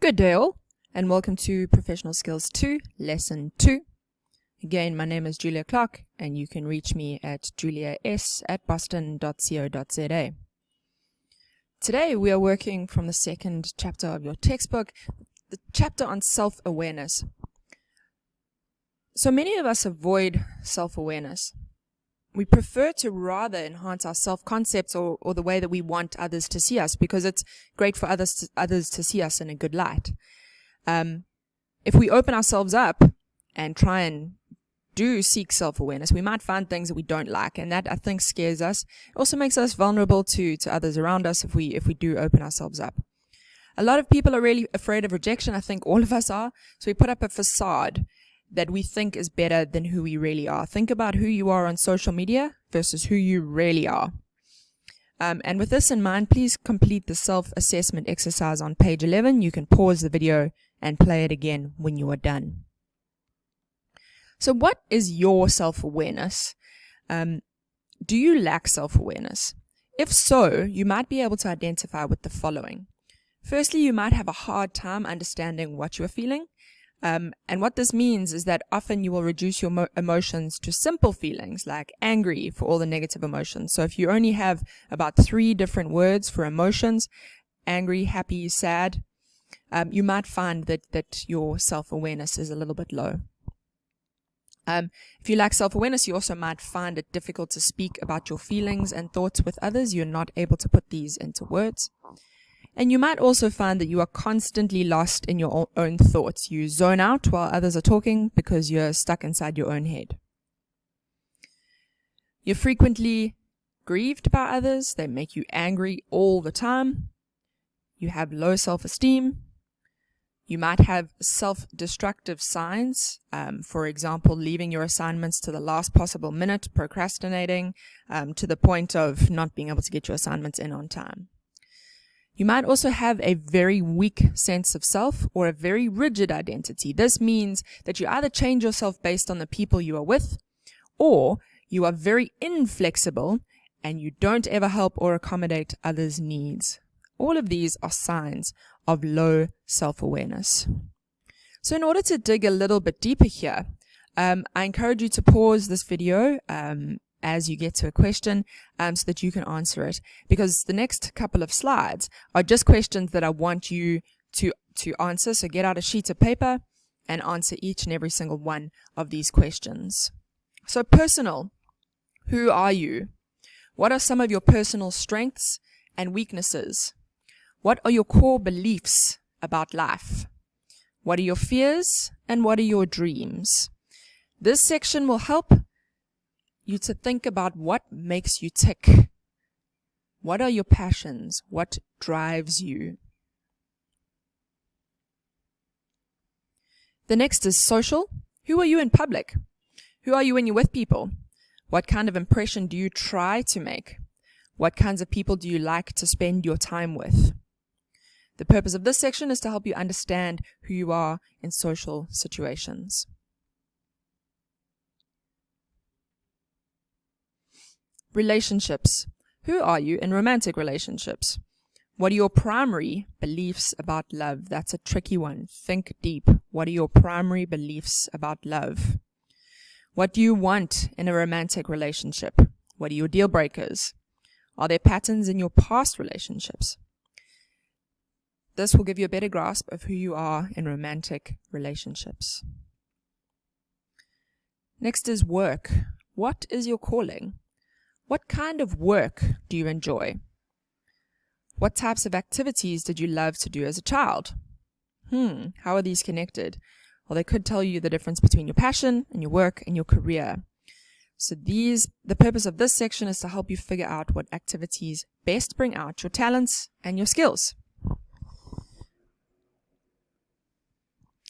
Good day all, and welcome to Professional Skills 2, Lesson 2. Again, my name is Julia Clark, and you can reach me at julias@boston.co.za. Today we are working from the second chapter of your textbook, the chapter on self-awareness. So many of us avoid self-awareness. We prefer to rather enhance our self-concepts or the way that we want others to see us because it's great for others to see us in a good light. If we open ourselves up and try and seek self-awareness, we might find things that we don't like, and that I think scares us. It also makes us vulnerable to others around us if we do open ourselves up. A lot of people are really afraid of rejection. I think all of us are. So we put up a facade that we think is better than who we really are. Think about who you are on social media versus who you really are. And with this in mind, please complete the self-assessment exercise on page 11. You can pause the video and play it again when you are done. So what is your self-awareness? Do you lack self-awareness? If so, you might be able to identify with the following. Firstly, you might have a hard time understanding what you are feeling. And what this means is that often you will reduce your emotions to simple feelings like angry for all the negative emotions. So if you only have about 3 different words for emotions, angry, happy, sad, you might find that your self-awareness is a little bit low. If you lack self-awareness, you also might find it difficult to speak about your feelings and thoughts with others. You're not able to put these into words. And you might also find that you are constantly lost in your own thoughts. You zone out while others are talking because you're stuck inside your own head. You're frequently grieved by others. They make you angry all the time. You have low self-esteem. You might have self-destructive signs. For example, leaving your assignments to the last possible minute, procrastinating, to the point of not being able to get your assignments in on time. You might also have a very weak sense of self or a very rigid identity. This means that you either change yourself based on the people you are with, or you are very inflexible and you don't ever help or accommodate others' needs. All of these are signs of low self-awareness. So in order to dig a little bit deeper here, I encourage you to pause this video as you get to a question so that you can answer it, because the next couple of slides are just questions that I want you to answer. So get out a sheet of paper and answer each and every single one of these questions. So personal, who are you? What are some of your personal strengths and weaknesses? What are your core beliefs about life? What are your fears and what are your dreams? This section will help you to think about what makes you tick. What are your passions? What drives you? The next is social. Who are you in public? Who are you when you're with people? What kind of impression do you try to make? What kinds of people do you like to spend your time with? The purpose of this section is to help you understand who you are in social situations. Relationships. Who are you in romantic relationships? What are your primary beliefs about love? That's a tricky one. Think deep. What are your primary beliefs about love? What do you want in a romantic relationship? What are your deal breakers? Are there patterns in your past relationships? This will give you a better grasp of who you are in romantic relationships. Next is work. What is your calling? What kind of work do you enjoy? What types of activities did you love to do as a child? How are these connected? Well, they could tell you the difference between your passion and your work and your career. So the purpose of this section is to help you figure out what activities best bring out your talents and your skills.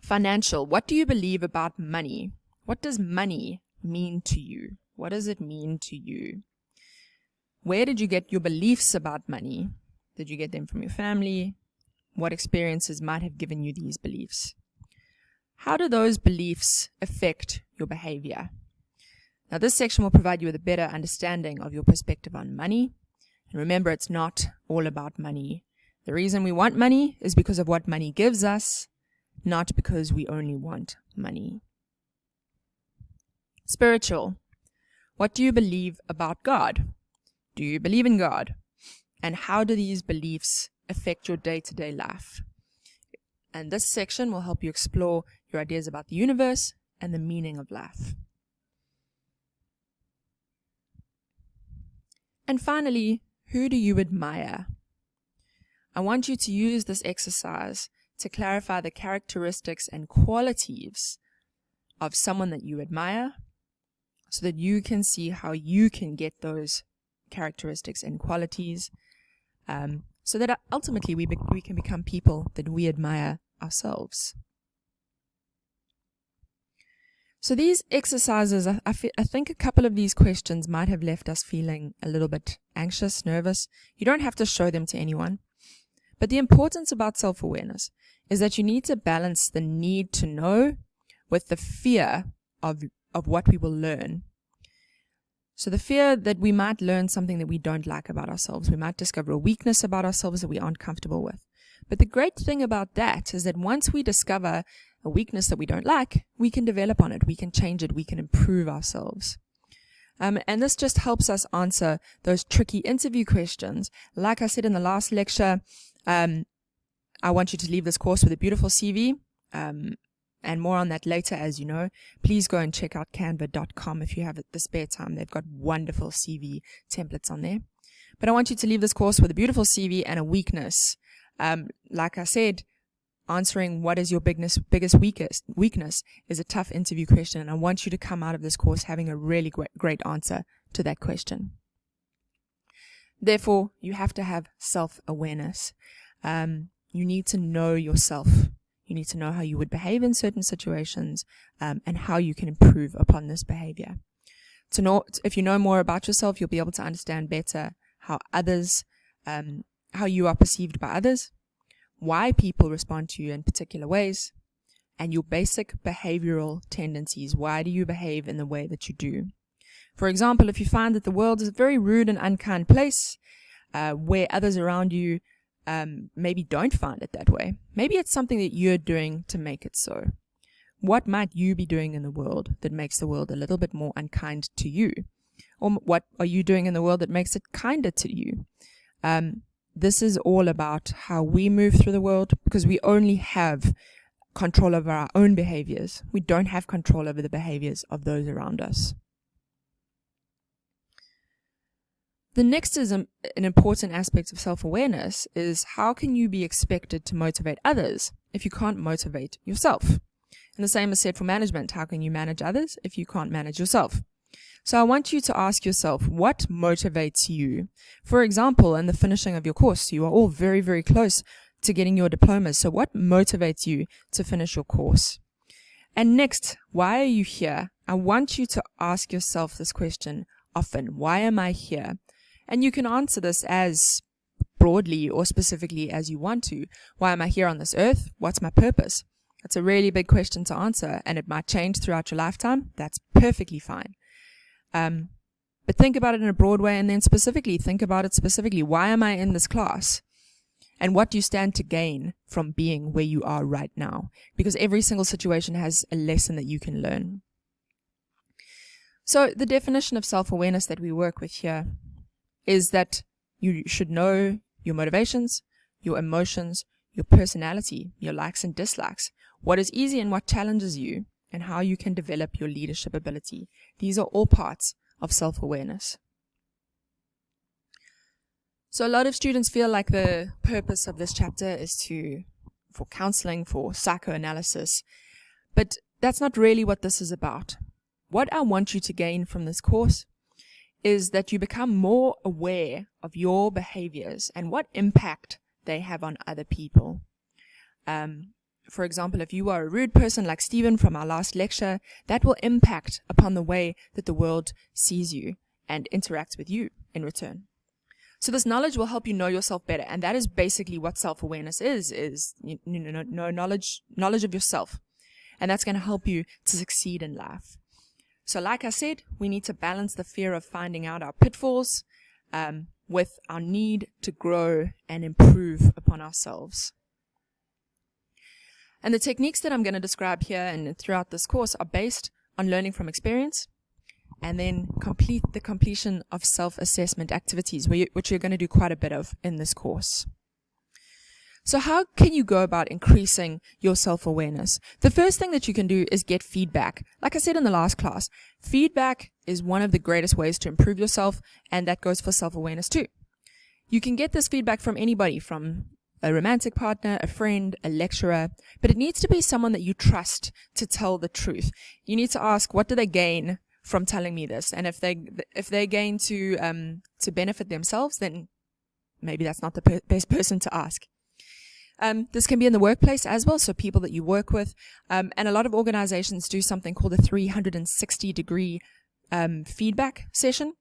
Financial. What do you believe about money? What does money mean to you? What does it mean to you? Where did you get your beliefs about money? Did you get them from your family? What experiences might have given you these beliefs? How do those beliefs affect your behavior? Now, this section will provide you with a better understanding of your perspective on money. And remember, it's not all about money. The reason we want money is because of what money gives us, not because we only want money. Spiritual. What do you believe about God? Do you believe in God? And how do these beliefs affect your day-to-day life? And this section will help you explore your ideas about the universe and the meaning of life. And finally, who do you admire? I want you to use this exercise to clarify the characteristics and qualities of someone that you admire so that you can see how you can get those characteristics and qualities so that ultimately we can become people that we admire ourselves. So these exercises, I think a couple of these questions might have left us feeling a little bit anxious, nervous. You don't have to show them to anyone. But the importance about self-awareness is that you need to balance the need to know with the fear of what we will learn. So the fear that we might learn something that we don't like about ourselves. We might discover a weakness about ourselves that we aren't comfortable with. But the great thing about that is that once we discover a weakness that we don't like, we can develop on it, we can change it, we can improve ourselves. And this just helps us answer those tricky interview questions. Like I said in the last lecture, I want you to leave this course with a beautiful CV, and more on that later, as you know. Please go and check out canva.com if you have the spare time. They've got wonderful CV templates on there. But I want you to leave this course with a beautiful CV and a weakness. Like I said, answering what is your biggest weakness is a tough interview question, and I want you to come out of this course having a really great answer to that question. Therefore, you have to have self-awareness. You need to know yourself. You need to know how you would behave in certain situations, and how you can improve upon this behavior. If you know more about yourself, you'll be able to understand better how you are perceived by others, why people respond to you in particular ways, and your basic behavioral tendencies. Why do you behave in the way that you do? For example, if you find that the world is a very rude and unkind place, where others around you maybe don't find it that way, maybe it's something that you're doing to make it so. What might you be doing in the world that makes the world a little bit more unkind to you? Or what are you doing in the world that makes it kinder to you? This is all about how we move through the world, because we only have control over our own behaviors. We don't have control over the behaviors of those around us. The next is an important aspect of self-awareness is how can you be expected to motivate others if you can't motivate yourself? And the same is said for management. How can you manage others if you can't manage yourself? So I want you to ask yourself, what motivates you? For example, in the finishing of your course, you are all very, very close to getting your diplomas. So what motivates you to finish your course? And next, why are you here? I want you to ask yourself this question often. Why am I here? And you can answer this as broadly or specifically as you want to. Why am I here on this earth? What's my purpose? That's a really big question to answer, and it might change throughout your lifetime. That's perfectly fine. But think about it in a broad way, and then think about it specifically. Why am I in this class? And what do you stand to gain from being where you are right now? Because every single situation has a lesson that you can learn. So the definition of self-awareness that we work with here is that you should know your motivations, your emotions, your personality, your likes and dislikes, what is easy and what challenges you, and how you can develop your leadership ability. These are all parts of self-awareness. So a lot of students feel like the purpose of this chapter is for counseling, for psychoanalysis, but that's not really what this is about. What I want you to gain from this course is that you become more aware of your behaviors and what impact they have on other people. For example, if you are a rude person like Stephen from our last lecture, that will impact upon the way that the world sees you and interacts with you in return. So this knowledge will help you know yourself better, and that is basically what self-awareness is knowledge of yourself. And that's going to help you to succeed in life. So like I said, we need to balance the fear of finding out our pitfalls with our need to grow and improve upon ourselves. And the techniques that I'm going to describe here and throughout this course are based on learning from experience, and then the completion of self-assessment activities, which you're going to do quite a bit of in this course. So how can you go about increasing your self-awareness? The first thing that you can do is get feedback. Like I said in the last class, feedback is one of the greatest ways to improve yourself, and that goes for self-awareness too. You can get this feedback from anybody, from a romantic partner, a friend, a lecturer, but it needs to be someone that you trust to tell the truth. You need to ask, what do they gain from telling me this? And if they gain to benefit themselves, then maybe that's not the best person to ask. This can be in the workplace as well, so people that you work with, and a lot of organizations do something called a 360-degree feedback session.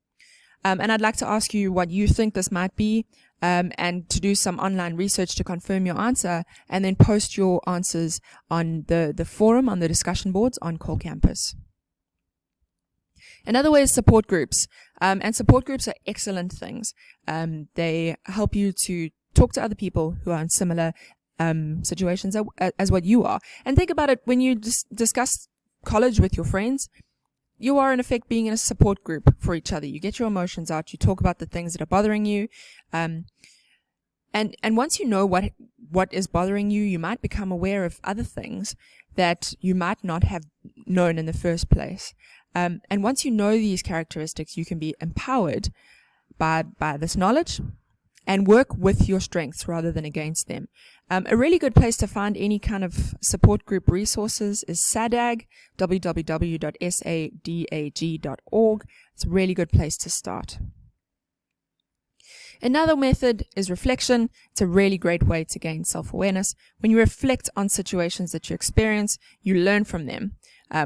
And I'd like to ask you what you think this might be, and to do some online research to confirm your answer, and then post your answers on the forum, on the discussion boards on Call Campus. Another way is support groups, and support groups are excellent things. They help you to talk to other people who are in similar situations as what you are. And think about it, when you discuss college with your friends, you are in effect being in a support group for each other. You get your emotions out, you talk about the things that are bothering you, and once you know what is bothering you, you might become aware of other things that you might not have known in the first place. And once you know these characteristics, you can be empowered by this knowledge and work with your strengths rather than against them. A really good place to find any kind of support group resources is SADAG, www.sadag.org. It's a really good place to start. Another method is reflection. It's a really great way to gain self-awareness. When you reflect on situations that you experience, you learn from them.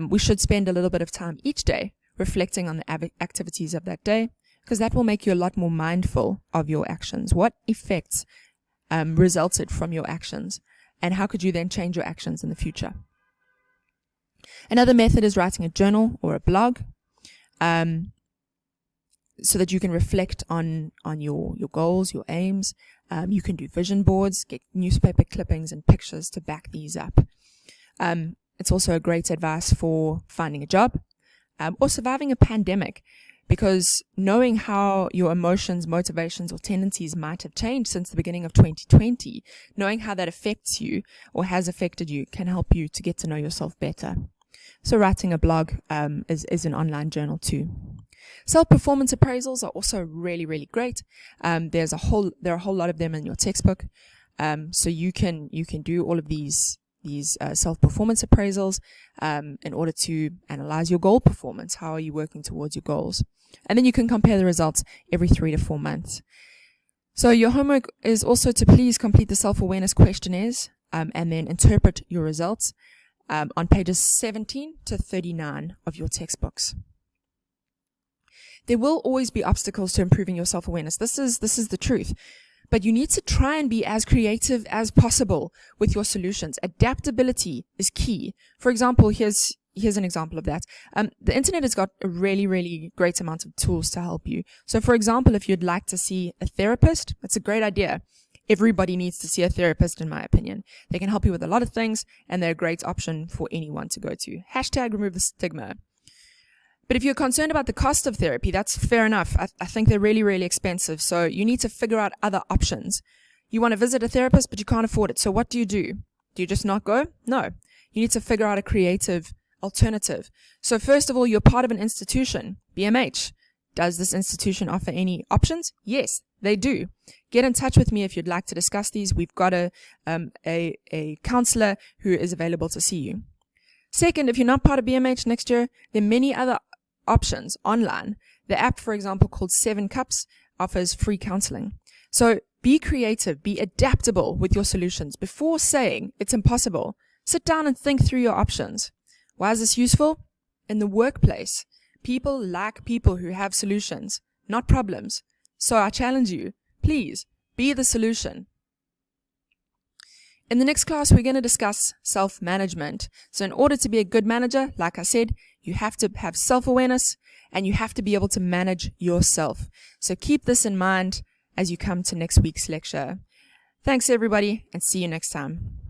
We should spend a little bit of time each day reflecting on the activities of that day, because that will make you a lot more mindful of your actions. What effects resulted from your actions, and how could you then change your actions in the future? Another method is writing a journal or a blog, so that you can reflect on your goals, your aims. You can do vision boards, get newspaper clippings and pictures to back these up. It's also a great advice for finding a job, or surviving a pandemic, because knowing how your emotions, motivations, or tendencies might have changed since the beginning of 2020, knowing how that affects you or has affected you, can help you to get to know yourself better. So writing a blog is an online journal too. Self-performance appraisals are also really, really great. There are a whole lot of them in your textbook. So you can do all of these self-performance appraisals in order to analyze your goal performance. How are you working towards your goals? And then you can compare the results every 3 to 4 months. So your homework is also to please complete the self-awareness questionnaires, and then interpret your results on pages 17 to 39 of your textbooks. There will always be obstacles to improving your self-awareness. This is the truth. But you need to try and be as creative as possible with your solutions. Adaptability is key. For example, here's an example of that. The internet has got a really, really great amount of tools to help you. So for example, if you'd like to see a therapist, that's a great idea. Everybody needs to see a therapist, in my opinion. They can help you with a lot of things, and they're a great option for anyone to go to. #remove the stigma. But if you're concerned about the cost of therapy, that's fair enough. I think they're really, really expensive. So you need to figure out other options. You want to visit a therapist, but you can't afford it. So what do? Do you just not go? No. You need to figure out a creative alternative. So first of all, you're part of an institution, BMH. Does this institution offer any options? Yes, they do. Get in touch with me if you'd like to discuss these. We've got a counselor who is available to see you. Second, if you're not part of BMH next year, there are many other options online. The app, for example, called 7 Cups offers free counseling. So be creative, be adaptable with your solutions. Before saying it's impossible, sit down and think through your options. Why is this useful? In the workplace, people like people who have solutions, not problems. So I challenge you, please be the solution. In the next class, we're going to discuss self-management. So in order to be a good manager, like I said, you have to have self-awareness, and you have to be able to manage yourself. So keep this in mind. as you come to next week's lecture. Thanks everybody, and see you next time.